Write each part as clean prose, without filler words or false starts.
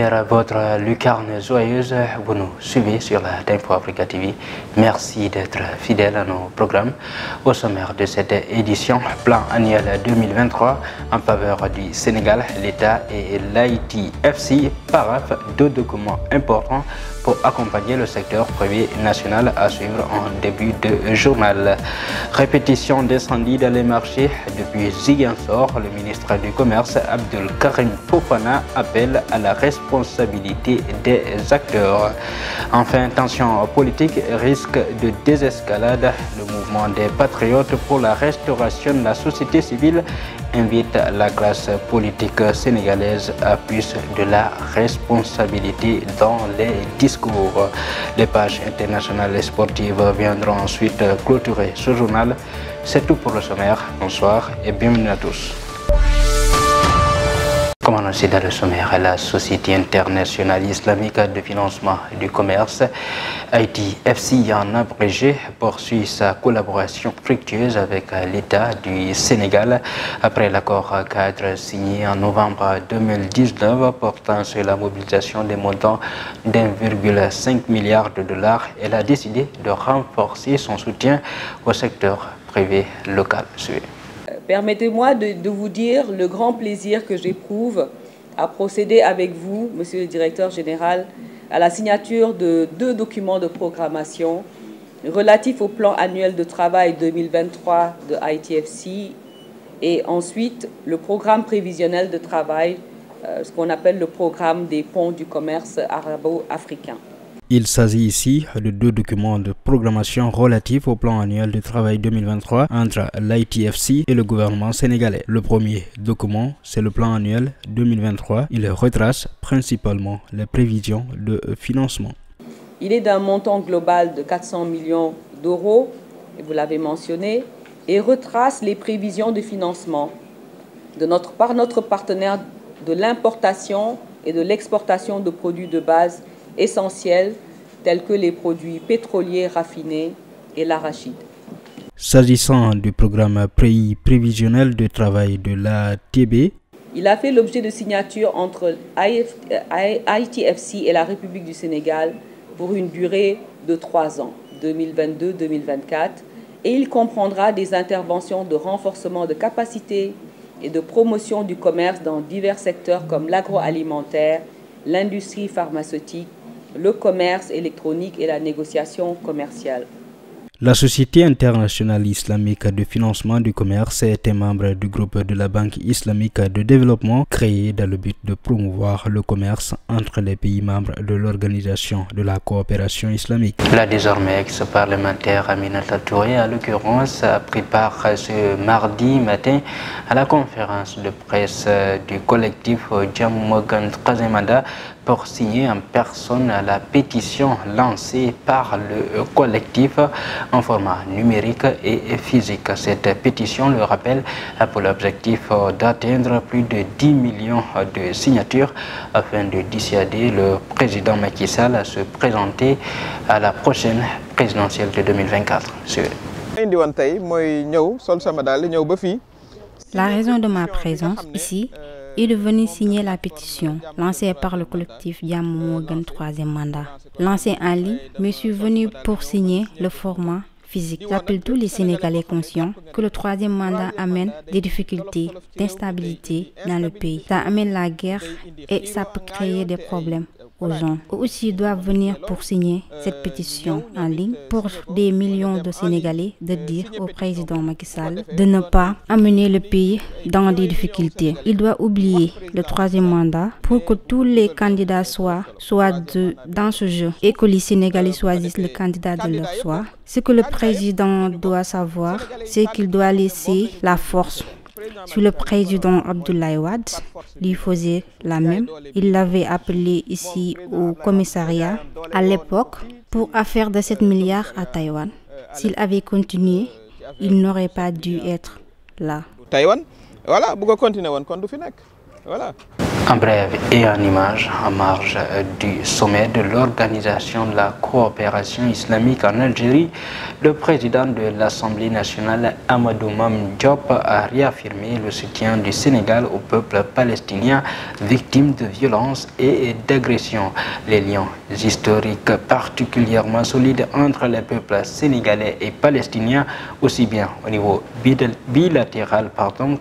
dire votre lucarne joyeuse. Vous nous suivez sur la Info Africa TV. Merci d'être fidèle à nos programmes. Au sommaire de cette édition, plan annuel 2023 en faveur du Sénégal, l'État et l'ITFC paraphent deux documents importants pour accompagner le secteur privé national à suivre en début de journal. Répétition d'incendie dans les marchés depuis Ziguinchor, le ministre du Commerce Abdoul Karim Fofana appelle à la responsabilité des acteurs. Enfin, tension politique, risque de désescalade. Le mouvement des patriotes pour la restauration de la société civile invite la classe politique sénégalaise à plus de la responsabilité dans les discours. Les pages internationales et sportives viendront ensuite clôturer ce journal. C'est tout pour le sommaire. Bonsoir et bienvenue à tous. Comme annoncé dans le sommaire, la Société internationale islamique de financement du commerce, ITFC en abrégé, poursuit sa collaboration fructueuse avec l'État du Sénégal après l'accord cadre signé en novembre 2019 portant sur la mobilisation des montants d'1,5 milliard de dollars. Elle a décidé de renforcer son soutien au secteur privé local. Permettez-moi de vous dire le grand plaisir que j'éprouve à procéder avec vous, Monsieur le Directeur Général, à la signature de deux documents de programmation relatifs au plan annuel de travail 2023 de ITFC et ensuite le programme prévisionnel de travail, ce qu'on appelle le programme des ponts du commerce arabo-africain. Il s'agit ici de deux documents de programmation relatifs au plan annuel de travail 2023 entre l'ITFC et le gouvernement sénégalais. Le premier document, c'est le plan annuel 2023. Il retrace principalement les prévisions de financement. Il est d'un montant global de 400 millions d'euros, vous l'avez mentionné, et retrace les prévisions de financement par notre partenaire de l'importation et de l'exportation de produits de base essentiels tels que les produits pétroliers raffinés et l'arachide. S'agissant du programme prévisionnel de travail de l'ATB, il a fait l'objet de signature entre ITFC et la République du Sénégal pour une durée de 3 ans, 2022-2024, et il comprendra des interventions de renforcement de capacité et de promotion du commerce dans divers secteurs comme l'agroalimentaire, l'industrie pharmaceutique, le commerce électronique et la négociation commerciale. La Société internationale islamique de financement du commerce était membre du groupe de la Banque islamique de développement créé dans le but de promouvoir le commerce entre les pays membres de l'Organisation de la coopération islamique. La désormais ex-parlementaire Aminata Touré, à l'occurrence, a pris part ce mardi matin à la conférence de presse du collectif Djamogan Trazemada pour signer en personne la pétition lancée par le collectif en format numérique et physique. Cette pétition, le rappelle, a pour l'objectif d'atteindre plus de 10 millions de signatures afin de dissuader le président Macky Sall à se présenter à la prochaine présidentielle de 2024. La raison de ma présence ici est de venir signer la pétition lancée par le collectif Djamogan 3e mandat. Lancée en ligne, je suis venu pour signer le format physique. J'appelle tous les Sénégalais conscients que le 3e mandat amène des difficultés, d'instabilité dans le pays. Ça amène la guerre et ça peut créer des problèmes aux gens. Eux aussi doivent venir pour signer cette pétition en ligne pour des millions de Sénégalais de dire au président Macky Sall de ne pas amener le pays dans des difficultés. Il doit oublier le 3e mandat pour que tous les candidats soient dans ce jeu et que les Sénégalais choisissent le candidat de leur choix. Ce que le président doit savoir, c'est qu'il doit laisser la force. Si le président Abdoulaye Wade lui faisait la même, il l'avait appelé ici au commissariat à l'époque pour affaire de 7 milliards à Taïwan. S'il avait continué, il n'aurait pas dû être là. Voilà. En bref et en image, en marge du sommet de l'Organisation de la coopération islamique en Algérie, le président de l'Assemblée nationale, Amadou Mame Diop, a réaffirmé le soutien du Sénégal au peuple palestinien victime de violences et d'agressions. Les liens historiques particulièrement solides entre les peuples sénégalais et palestiniens, aussi bien au niveau bilatéral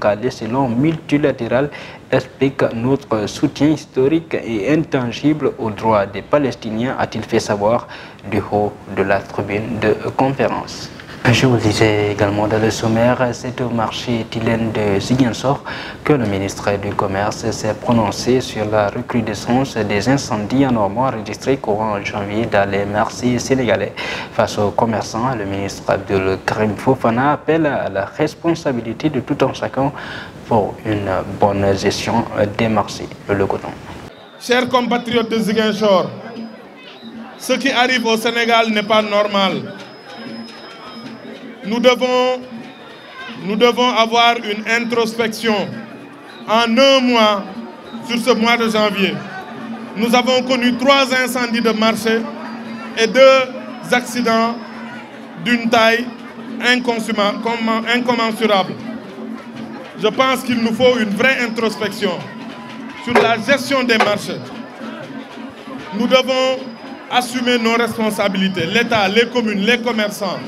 qu'à l'échelon multilatéral, explique notre soutien historique et intangible aux droits des Palestiniens, a-t-il fait savoir du haut de la tribune de conférence. Je vous le disais également dans le sommaire, c'est au marché Tilène de Ziguinchor que le ministre du Commerce s'est prononcé sur la recrudescence des incendies anormaux enregistrés courant janvier dans les marchés sénégalais. Face aux commerçants, le ministre Abdoul Karim Fofana appelle à la responsabilité de tout un chacun pour une bonne gestion des marchés. Le coton. Chers compatriotes de Ziguinchor, ce qui arrive au Sénégal n'est pas normal. Nous devons avoir une introspection. En un mois, sur ce mois de janvier, nous avons connu 3 incendies de marché et 2 accidents d'une taille incommensurable. Je pense qu'il nous faut une vraie introspection sur la gestion des marchés. Nous devons assumer nos responsabilités, l'État, les communes, les commerçants.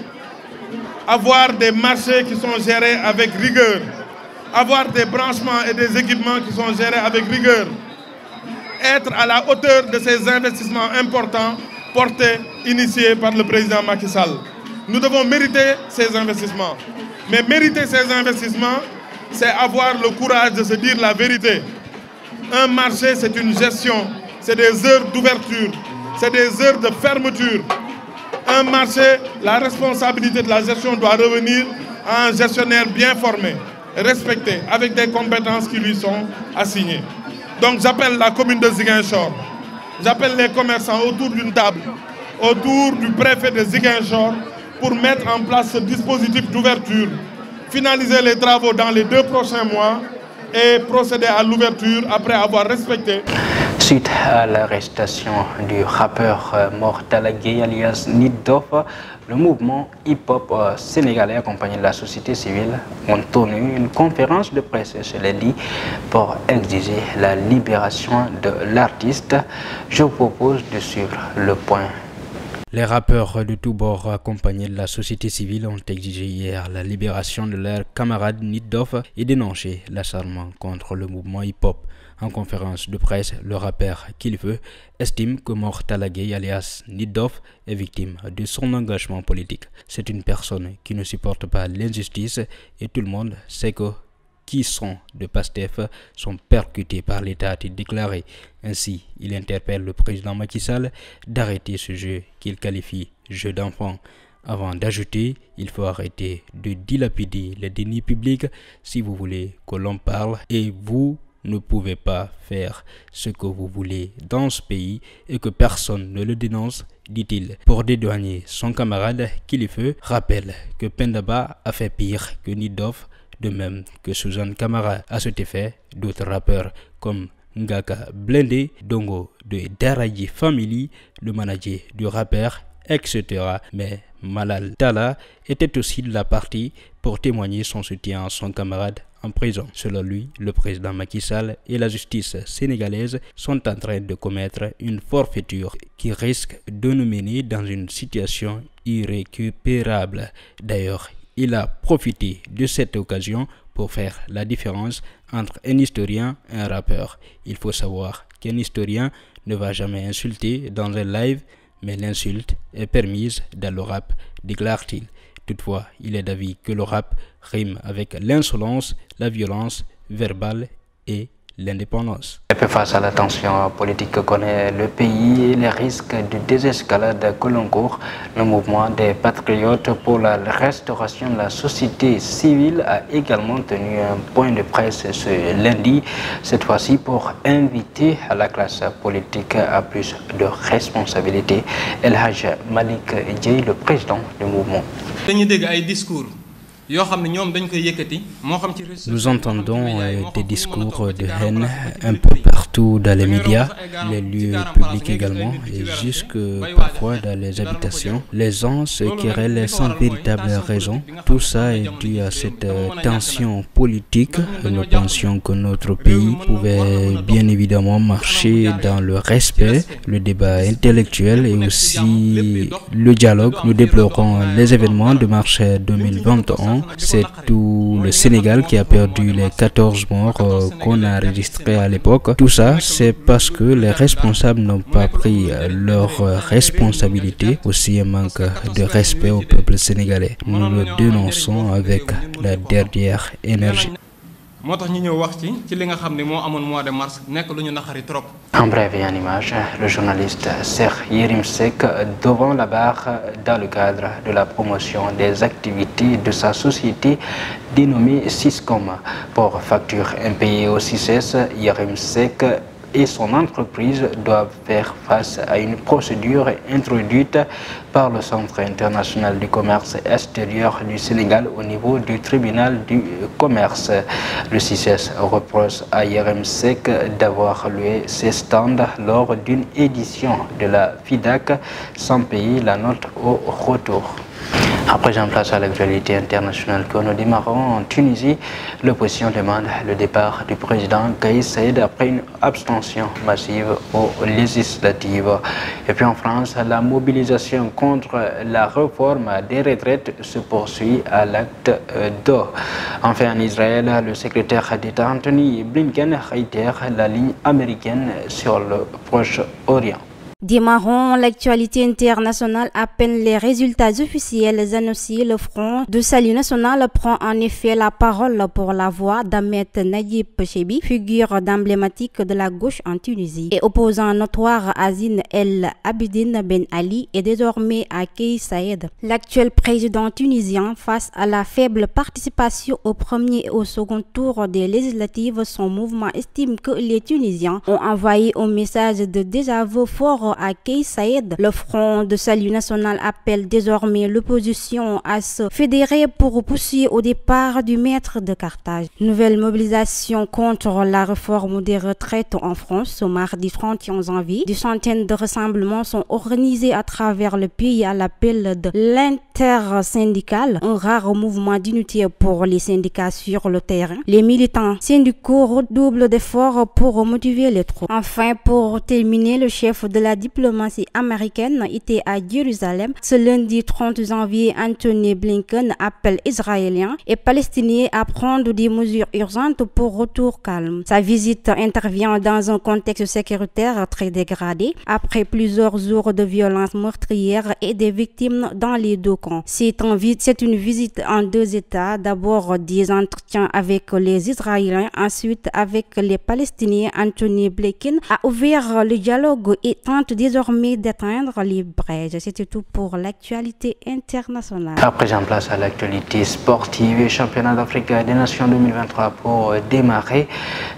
Avoir des marchés qui sont gérés avec rigueur, avoir des branchements et des équipements qui sont gérés avec rigueur, être à la hauteur de ces investissements importants portés, initiés par le président Macky Sall. Nous devons mériter ces investissements. Mais mériter ces investissements, c'est avoir le courage de se dire la vérité. Un marché, c'est une gestion, c'est des heures d'ouverture, c'est des heures de fermeture. Un marché, la responsabilité de la gestion doit revenir à un gestionnaire bien formé, respecté, avec des compétences qui lui sont assignées. Donc j'appelle la commune de Ziguinchor, j'appelle les commerçants autour d'une table, autour du préfet de Ziguinchor, pour mettre en place ce dispositif d'ouverture, finaliser les travaux dans les 2 prochains mois et procéder à l'ouverture après avoir respecté. Suite à l'arrestation du rappeur Mor Talla Gueye alias Nit Doff, le mouvement hip-hop sénégalais accompagné de la société civile ont tenu une conférence de presse ce lundi pour exiger la libération de l'artiste. Je vous propose de suivre le point. Les rappeurs de tous bords accompagnés de la société civile ont exigé hier la libération de leur camarade Nit Doff et dénoncé l'acharnement contre le mouvement hip-hop. En conférence de presse, le rappeur Qu'il Veut estime que Mor Talla Gueye alias Nit Doff est victime de son engagement politique. C'est une personne qui ne supporte pas l'injustice et tout le monde sait que qui sont de Pastef sont percutés par l'État, a-t-il déclaré. Ainsi, il interpelle le président Macky Sall d'arrêter ce jeu qu'il qualifie jeu d'enfant. Avant d'ajouter, il faut arrêter de dilapider les deniers publics si vous voulez que l'on parle et vous ne pouvez pas faire ce que vous voulez dans ce pays et que personne ne le dénonce, dit-il. Pour dédouaner son camarade Qu'il Veut, rappelle que Pendaba a fait pire que Nit Doff, de même que Suzanne Camara. À cet effet, d'autres rappeurs comme Ngaka Blindé, Dongo de Daraji Family, le manager du rappeur, etc. Mais Malal Talla était aussi de la partie pour témoigner son soutien à son camarade en prison. Selon lui, le président Macky Sall et la justice sénégalaise sont en train de commettre une forfaiture qui risque de nous mener dans une situation irrécupérable. D'ailleurs, il a profité de cette occasion pour faire la différence entre un historien et un rappeur. Il faut savoir qu'un historien ne va jamais insulter dans un live, mais l'insulte est permise dans le rap, déclare-t-il. Toutefois, il est d'avis que le rap rime avec l'insolence, la violence verbale et l'indépendance. Face à la tension politique que connaît le pays et les risques de désescalade que l'on court, le mouvement des patriotes pour la restauration de la société civile a également tenu un point de presse ce lundi, cette fois-ci pour inviter à la classe politique à plus de responsabilités. El Hadj Malik Dieye, le président du mouvement. Nous entendons des discours de haine un peu partout partout dans les médias, les lieux publics également, et jusque parfois dans les habitations. Les gens se querellent sans véritable raison. Tout ça est dû à cette tension politique. Nous pensions que notre pays pouvait bien évidemment marcher dans le respect, le débat intellectuel et aussi le dialogue. Nous déplorons les événements de mars 2021. C'est tout le Sénégal qui a perdu les 14 morts qu'on a enregistrés à l'époque. Tout ça, c'est parce que les responsables n'ont pas pris leurs responsabilités, aussi un manque de respect au peuple sénégalais. Nous le dénonçons avec la dernière énergie. En bref et en image, le journaliste Cheikh Yérim Seck devant la barre dans le cadre de la promotion des activités de sa société dénommée Siscom. Pour facture impayée au CICES, Yérim Seck et son entreprise doivent faire face à une procédure introduite par le Centre international du commerce extérieur du Sénégal au niveau du tribunal du commerce. Le CICES reproche à Yérim Seck d'avoir loué ses stands lors d'une édition de la FIDAK sans payer la note au retour. Après, j'en place à l'actualité internationale que nous démarrons en Tunisie. L'opposition demande le départ du président Kais Saied après une abstention massive aux législatives. Et puis en France, la mobilisation contre la réforme des retraites se poursuit à l'acte 2. Enfin, en Israël, le secrétaire d'État Anthony Blinken réitère la ligne américaine sur le Proche-Orient. Démarrons l'actualité internationale. À peine les résultats officiels annoncés, le Front de Salut National prend en effet la parole pour la voix d'Ahmed Nayib Chebi, figure emblématique de la gauche en Tunisie, et opposant notoire à Zine El Abidine Ben Ali et désormais à Kais Saied. L'actuel président tunisien, face à la faible participation au premier et au second tour des législatives, son mouvement estime que les Tunisiens ont envoyé un message de désaveu fort à Kais Saied. Le Front de Salut National appelle désormais l'opposition à se fédérer pour pousser au départ du maître de Carthage. Nouvelle mobilisation contre la réforme des retraites en France. Ce mardi 31 janvier, des centaines de rassemblements sont organisés à travers le pays à l'appel de l'intersyndical, un rare mouvement d'unité pour les syndicats sur le terrain. Les militants syndicaux redoublent d'efforts pour motiver les troupes. Enfin, pour terminer, le chef de la diplomatie américaine était à Jérusalem. Ce lundi 30 janvier, Anthony Blinken appelle Israéliens et Palestiniens à prendre des mesures urgentes pour retour calme. Sa visite intervient dans un contexte sécuritaire très dégradé, après plusieurs jours de violences meurtrières et des victimes dans les deux camps. C'est une visite en deux états. D'abord des entretiens avec les Israéliens, ensuite avec les Palestiniens. Anthony Blinken a ouvert le dialogue et tente désormais d'atteindre les brèches. C'était tout pour l'actualité internationale. À présent, place à l'actualité sportive et championnat d'Afrique des Nations 2023 pour démarrer.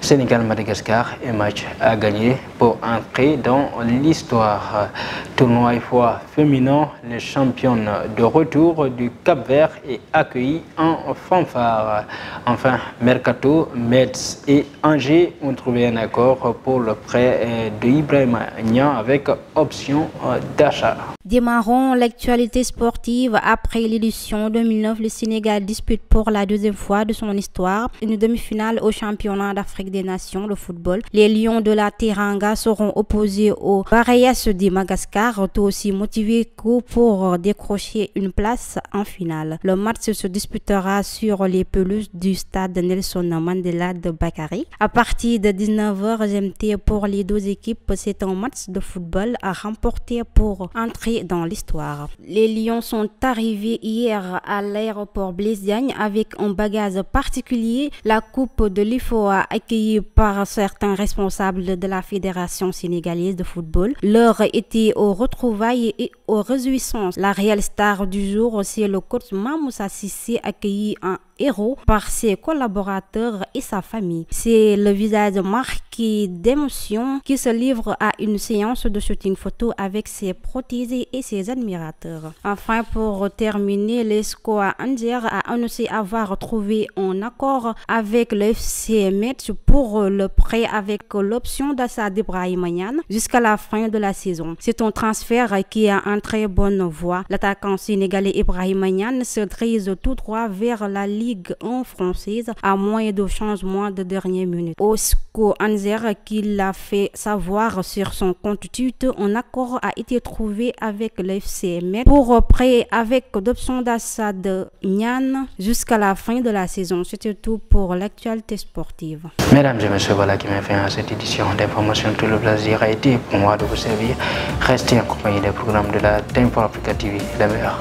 Sénégal-Madagascar, un match à gagner pour entrer dans l'histoire. Tournoi fois féminin, les championnes de retour du Cap-Vert est accueilli en fanfare. Enfin, Mercato, Metz et Angers ont trouvé un accord pour le prêt de Ibrahima Niang avec option d'achat. Démarrons l'actualité sportive. Après l'édition 2009, le Sénégal dispute pour la deuxième fois de son histoire une demi-finale au championnat d'Afrique des Nations de football. Les Lions de la Teranga seront opposés aux Barayas de Madagascar, tout aussi motivés que pour décrocher une place en finale. Le match se disputera sur les pelouses du stade Nelson Mandela de Bakary. À partir de 19h GMT pour les deux équipes, c'est un match de football à remporter pour entrer dans l'histoire. Les Lions sont arrivés hier à l'aéroport Blaise Diagne avec un bagage particulier, la coupe de l'IFOA accueillie par certains responsables de la Fédération sénégalaise de football. L'heure était aux retrouvailles et aux réjouissances. La réelle star du jour, c'est le coach Mamoussa Cissé, accueilli héros par ses collaborateurs et sa famille. C'est le visage marqué d'émotion qui se livre à une séance de shooting photo avec ses protégés et ses admirateurs. Enfin, pour terminer, l'ESCOA Anzer a annoncé avoir trouvé un accord avec le FC Metz pour le prêt avec l'option d'achat d'Ibrahima Niane jusqu'à la fin de la saison. C'est un transfert qui est en très bonne voie. L'attaquant sénégalais Ibrahima Niane se dirige tout droit vers la Ligue 1 française à moins de changements de dernière minute. Osco Anzer qui l'a fait savoir sur son compte Twitter, un accord a été trouvé avec le FC Metz pour prêt avec l'option d'achat de Niane jusqu'à la fin de la saison. C'était tout pour l'actualité sportive. Mesdames et messieurs, voilà qui m'a fait à cette édition d'information. Tout le plaisir a été pour moi de vous servir. Restez en compagnie des programmes de la Tempo Africa TV. La meilleure.